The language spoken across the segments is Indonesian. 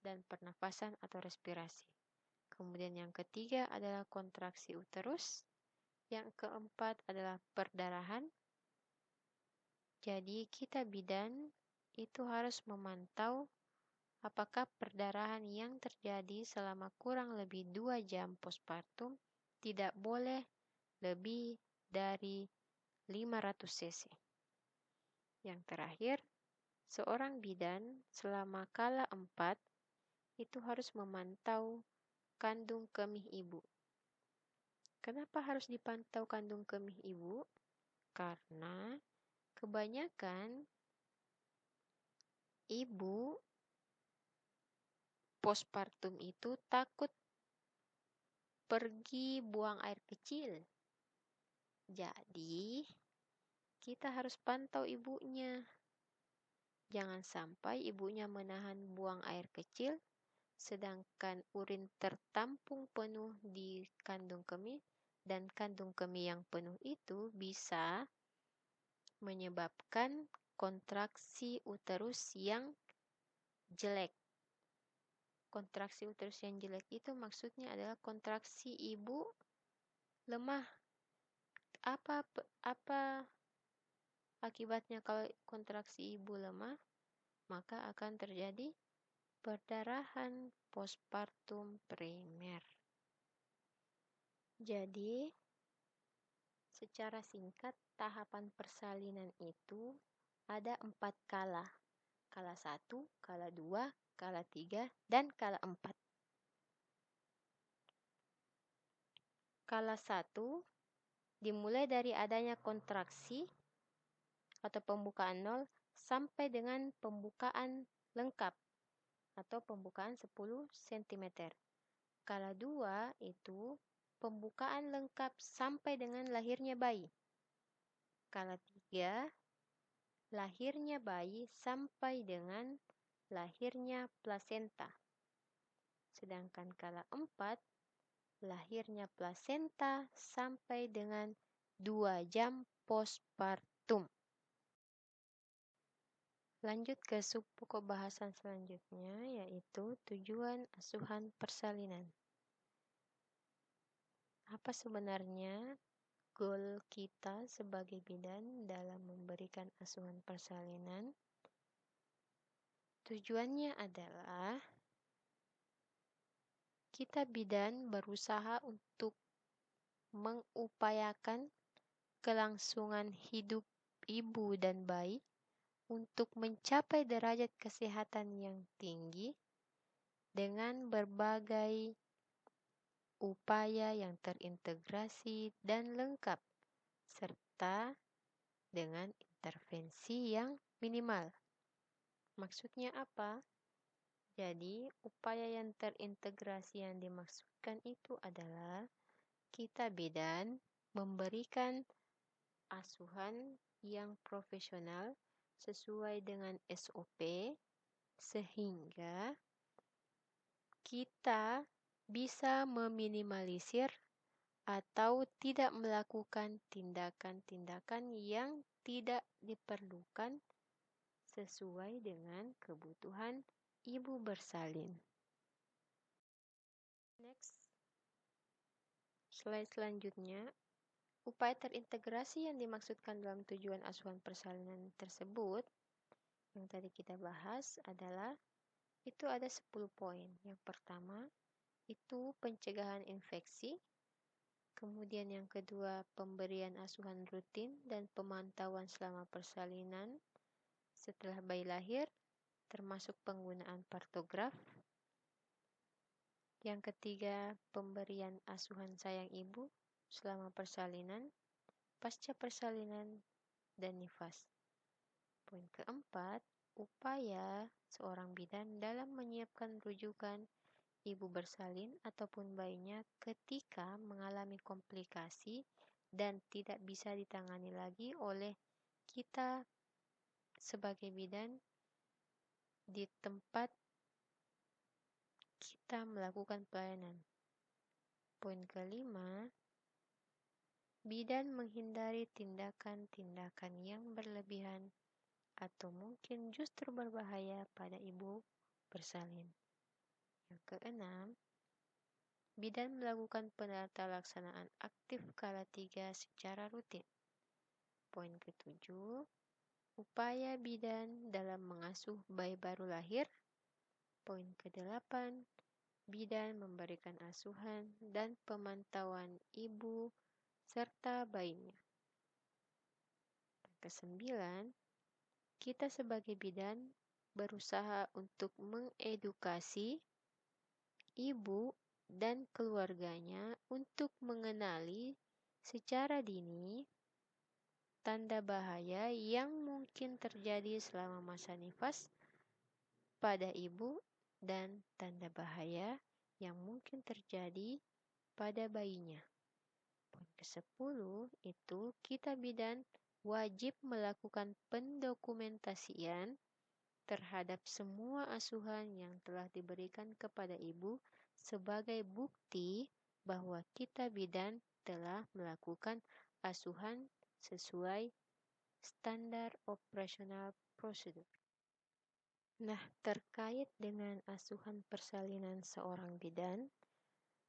dan pernafasan atau respirasi. Kemudian yang ketiga adalah kontraksi uterus. Yang keempat adalah perdarahan. Jadi kita bidan itu harus memantau apakah perdarahan yang terjadi selama kurang lebih 2 jam postpartum tidak boleh lebih dari 500 cc. Yang terakhir, seorang bidan selama kala 4 itu harus memantau kandung kemih ibu. Kenapa harus dipantau kandung kemih ibu? Karena kebanyakan ibu postpartum itu takut pergi buang air kecil. Jadi, kita harus pantau ibunya. Jangan sampai ibunya menahan buang air kecil, sedangkan urin tertampung penuh di kandung kemih, dan kandung kemih yang penuh itu bisa menyebabkan kontraksi uterus yang jelek. Kontraksi uterus yang jelek itu maksudnya adalah kontraksi ibu lemah. Apa akibatnya kalau kontraksi ibu lemah? Maka akan terjadi perdarahan postpartum primer. Jadi, secara singkat, tahapan persalinan itu ada 4 kala. Kala 1, kala 2, kala 3, dan kala 4. Kala 1 dimulai dari adanya kontraksi atau pembukaan 0 sampai dengan pembukaan lengkap atau pembukaan 10 cm. Kala 2 itu pembukaan lengkap sampai dengan lahirnya bayi. Kala 3, lahirnya bayi sampai dengan lahirnya plasenta. Sedangkan kala 4, lahirnya plasenta sampai dengan 2 jam postpartum. Lanjut ke subpokok bahasan selanjutnya, yaitu tujuan asuhan persalinan. Apa sebenarnya goal kita sebagai bidan dalam memberikan asuhan persalinan? Tujuannya adalah kita bidan berusaha untuk mengupayakan kelangsungan hidup ibu dan bayi untuk mencapai derajat kesehatan yang tinggi dengan berbagai upaya yang terintegrasi dan lengkap, serta dengan intervensi yang minimal. Maksudnya apa? Jadi, upaya yang terintegrasi yang dimaksudkan itu adalah kita bidan memberikan asuhan yang profesional sesuai dengan SOP, sehingga kita bisa meminimalisir atau tidak melakukan tindakan-tindakan yang tidak diperlukan sesuai dengan kebutuhan ibu bersalin. Next, slide selanjutnya. Upaya terintegrasi yang dimaksudkan dalam tujuan asuhan persalinan tersebut yang tadi kita bahas adalah itu ada 10 poin. Yang pertama itu pencegahan infeksi. Kemudian yang kedua pemberian asuhan rutin dan pemantauan selama persalinan setelah bayi lahir, termasuk penggunaan partograf. Yang ketiga pemberian asuhan sayang ibu selama persalinan, pasca persalinan, dan nifas. Poin keempat, upaya seorang bidan dalam menyiapkan rujukan ibu bersalin ataupun bayinya ketika mengalami komplikasi dan tidak bisa ditangani lagi oleh kita sebagai bidan di tempat kita melakukan pelayanan. Poin kelima, bidan menghindari tindakan-tindakan yang berlebihan atau mungkin justru berbahaya pada ibu bersalin. Yang keenam, bidan melakukan penata laksanaan aktif kala 3 secara rutin. Poin ketujuh, upaya bidan dalam mengasuh bayi baru lahir. Poin kedelapan, bidan memberikan asuhan dan pemantauan ibu serta bayinya. Kesembilan, kita sebagai bidan berusaha untuk mengedukasi ibu dan keluarganya untuk mengenali secara dini tanda bahaya yang mungkin terjadi selama masa nifas pada ibu dan tanda bahaya yang mungkin terjadi pada bayinya. Poin ke-10 itu kita bidan wajib melakukan pendokumentasian terhadap semua asuhan yang telah diberikan kepada ibu sebagai bukti bahwa kita bidan telah melakukan asuhan sesuai standar operasional prosedur. Nah, terkait dengan asuhan persalinan seorang bidan,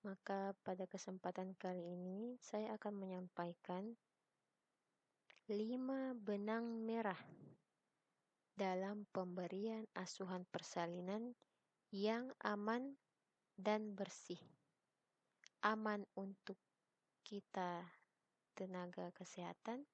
maka pada kesempatan kali ini saya akan menyampaikan 5 benang merah dalam pemberian asuhan persalinan yang aman dan bersih. Aman untuk kita tenaga kesehatan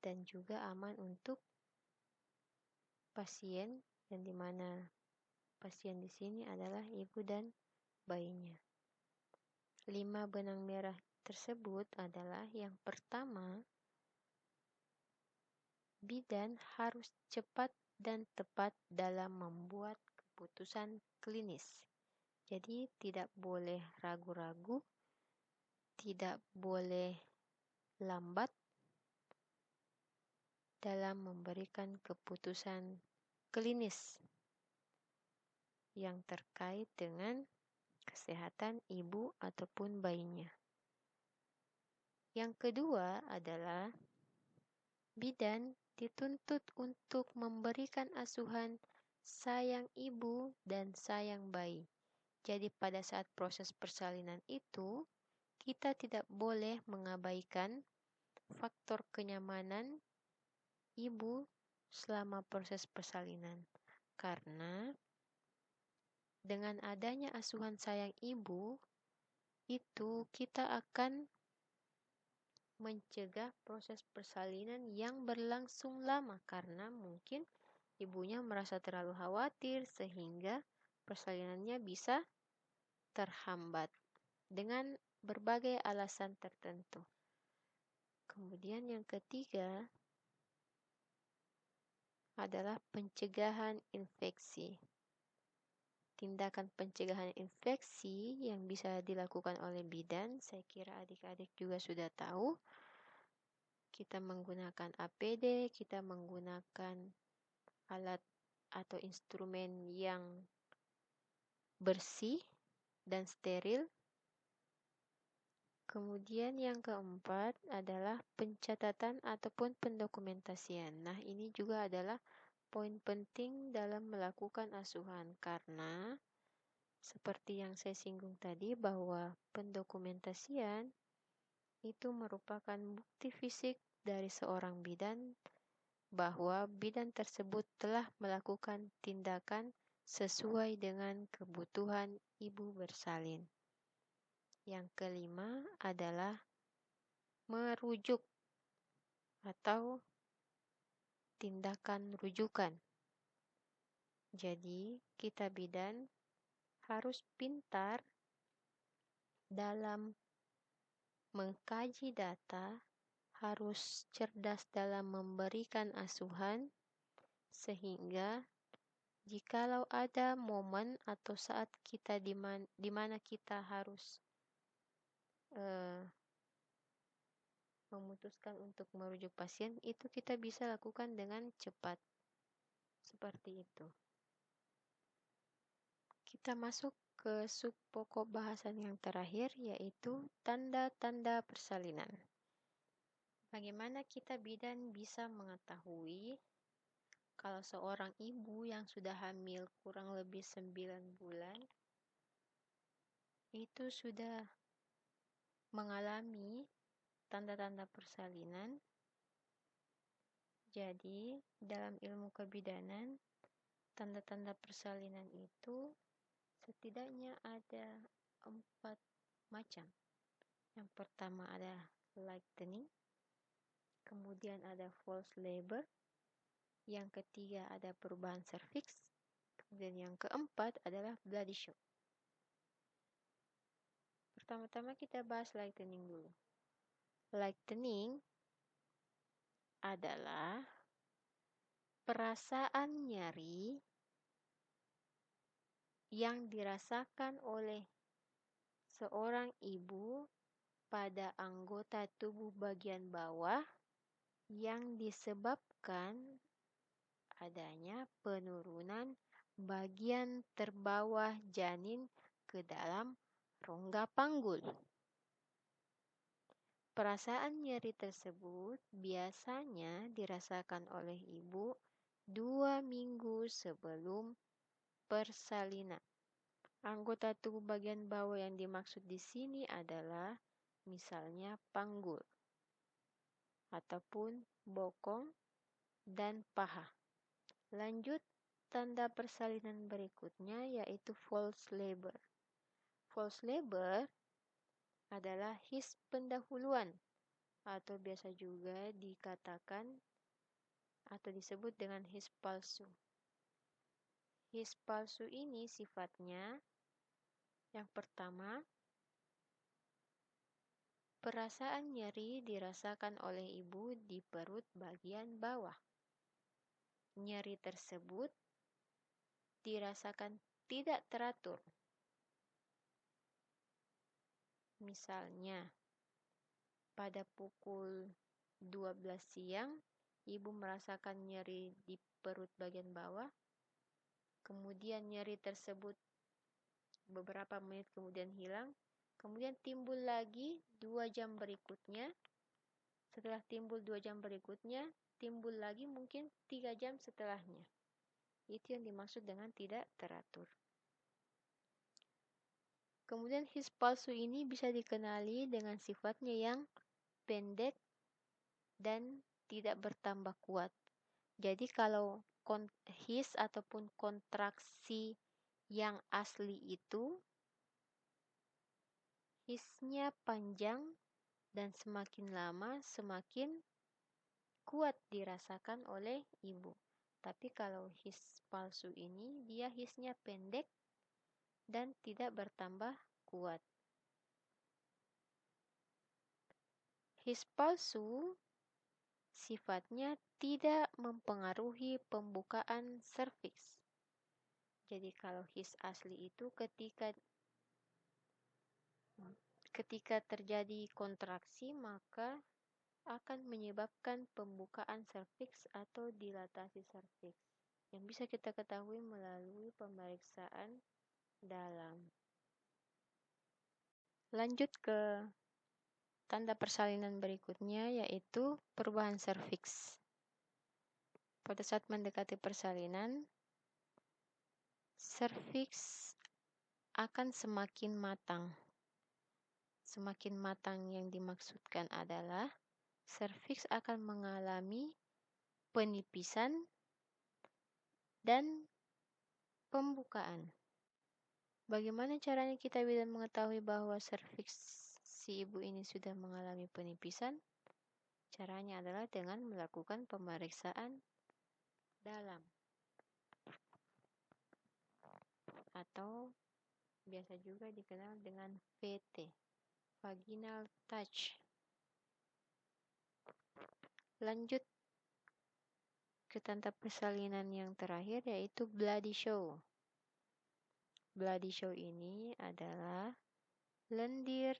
dan juga aman untuk pasien, yang dimana pasien di sini adalah ibu dan bayinya. 5 benang merah tersebut adalah yang pertama, bidan harus cepat dan tepat dalam membuat keputusan klinis. Jadi tidak boleh ragu-ragu, tidak boleh lambat dalam memberikan keputusan klinis yang terkait dengan kesehatan ibu ataupun bayinya. Yang kedua adalah bidan dituntut untuk memberikan asuhan sayang ibu dan sayang bayi. Jadi pada saat proses persalinan itu, kita tidak boleh mengabaikan faktor kenyamanan ibu selama proses persalinan. Karena dengan adanya asuhan sayang ibu, itu kita akan mencegah proses persalinan yang berlangsung lama karena mungkin ibunya merasa terlalu khawatir sehingga persalinannya bisa terhambat dengan berbagai alasan tertentu. Kemudian yang ketiga adalah pencegahan infeksi. Tindakan pencegahan infeksi yang bisa dilakukan oleh bidan, saya kira adik-adik juga sudah tahu. Kita menggunakan APD, kita menggunakan alat atau instrumen yang bersih dan steril. Kemudian yang keempat adalah pencatatan ataupun pendokumentasian. Nah, ini juga adalah poin penting dalam melakukan asuhan karena seperti yang saya singgung tadi bahwa pendokumentasian itu merupakan bukti fisik dari seorang bidan bahwa bidan tersebut telah melakukan tindakan sesuai dengan kebutuhan ibu bersalin. Yang kelima adalah merujuk atau tindakan rujukan. Jadi, kita bidan harus pintar dalam mengkaji data, harus cerdas dalam memberikan asuhan, sehingga jikalau ada momen atau saat kita di mana kita harus memutuskan untuk merujuk pasien, itu kita bisa lakukan dengan cepat. Seperti itu. Kita masuk ke sub pokok bahasan yang terakhir, yaitu tanda-tanda persalinan. Bagaimana kita bidan bisa mengetahui kalau seorang ibu yang sudah hamil kurang lebih 9 bulan itu sudah mengalami tanda-tanda persalinan. Jadi, dalam ilmu kebidanan, tanda-tanda persalinan itu setidaknya ada 4 macam. Yang pertama ada lightening, kemudian ada false labor, yang ketiga ada perubahan serviks, kemudian yang keempat adalah bloody show. Pertama-tama kita bahas lightening dulu. Lightening adalah perasaan nyeri yang dirasakan oleh seorang ibu pada anggota tubuh bagian bawah yang disebabkan adanya penurunan bagian terbawah janin ke dalam rongga panggul. Perasaan nyeri tersebut biasanya dirasakan oleh ibu 2 minggu sebelum persalinan. Anggota tubuh bagian bawah yang dimaksud di sini adalah misalnya panggul ataupun bokong dan paha. Lanjut, tanda persalinan berikutnya yaitu false labor. False labor adalah his pendahuluan atau biasa juga dikatakan atau disebut dengan his palsu. His palsu ini sifatnya yang pertama, perasaan nyeri dirasakan oleh ibu di perut bagian bawah. Nyeri tersebut dirasakan tidak teratur. Misalnya, pada pukul 12 siang, ibu merasakan nyeri di perut bagian bawah. Kemudian nyeri tersebut beberapa menit kemudian hilang. Kemudian timbul lagi 2 jam berikutnya. Setelah timbul 2 jam berikutnya, timbul lagi mungkin 3 jam setelahnya. Itu yang dimaksud dengan tidak teratur. Kemudian his palsu ini bisa dikenali dengan sifatnya yang pendek dan tidak bertambah kuat. Jadi kalau his ataupun kontraksi yang asli itu hisnya panjang dan semakin lama semakin kuat dirasakan oleh ibu. Tapi kalau his palsu ini dia hisnya pendek dan tidak bertambah kuat. His palsu sifatnya tidak mempengaruhi pembukaan serviks. Jadi kalau his asli itu ketika terjadi kontraksi maka akan menyebabkan pembukaan serviks atau dilatasi serviks yang bisa kita ketahui melalui pemeriksaan dalam. Lanjut ke tanda persalinan berikutnya yaitu perubahan serviks. Pada saat mendekati persalinan, serviks akan semakin matang. Semakin matang yang dimaksudkan adalah serviks akan mengalami penipisan dan pembukaan. Bagaimana caranya kita bisa mengetahui bahwa serviks si ibu ini sudah mengalami penipisan? Caranya adalah dengan melakukan pemeriksaan dalam atau biasa juga dikenal dengan VT, vaginal touch. Lanjut ke tanda persalinan yang terakhir yaitu bloody show. Bloody show ini adalah lendir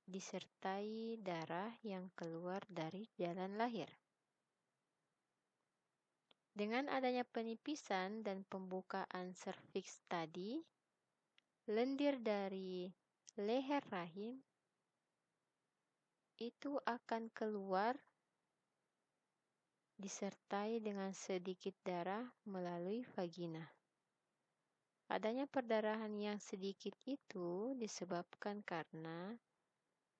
disertai darah yang keluar dari jalan lahir. Dengan adanya penipisan dan pembukaan serviks tadi, lendir dari leher rahim itu akan keluar disertai dengan sedikit darah melalui vagina. Adanya perdarahan yang sedikit itu disebabkan karena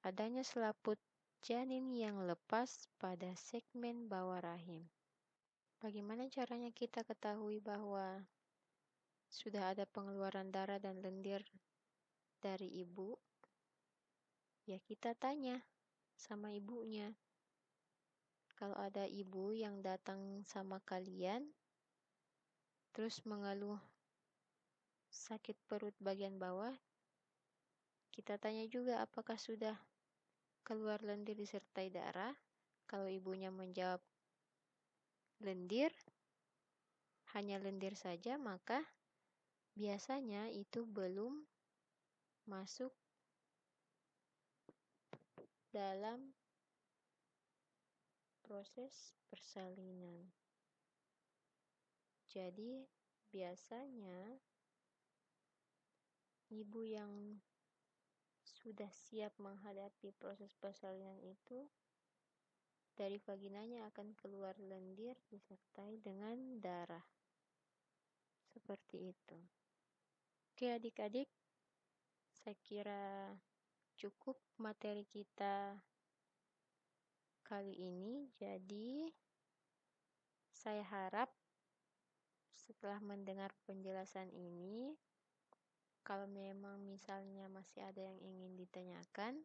adanya selaput janin yang lepas pada segmen bawah rahim. Bagaimana caranya kita ketahui bahwa sudah ada pengeluaran darah dan lendir dari ibu? Ya, kita tanya sama ibunya. Kalau ada ibu yang datang sama kalian, terus mengeluh sakit perut bagian bawah, kita tanya juga apakah sudah keluar lendir disertai darah. Kalau ibunya menjawab lendir, hanya lendir saja, maka biasanya itu belum masuk dalam proses persalinan. Jadi, biasanya ibu yang sudah siap menghadapi proses persalinan itu, dari vaginanya akan keluar lendir disertai dengan darah. Seperti itu. Oke adik-adik, saya kira cukup materi kita kali ini. Jadi, saya harap setelah mendengar penjelasan ini, kalau memang misalnya masih ada yang ingin ditanyakan,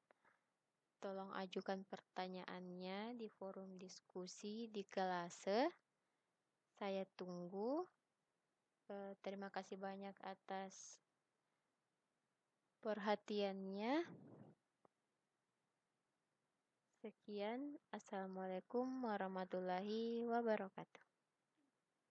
tolong ajukan pertanyaannya di forum diskusi di Kelase. Saya tunggu. Terima kasih banyak atas perhatiannya. Sekian, Assalamualaikum warahmatullahi wabarakatuh.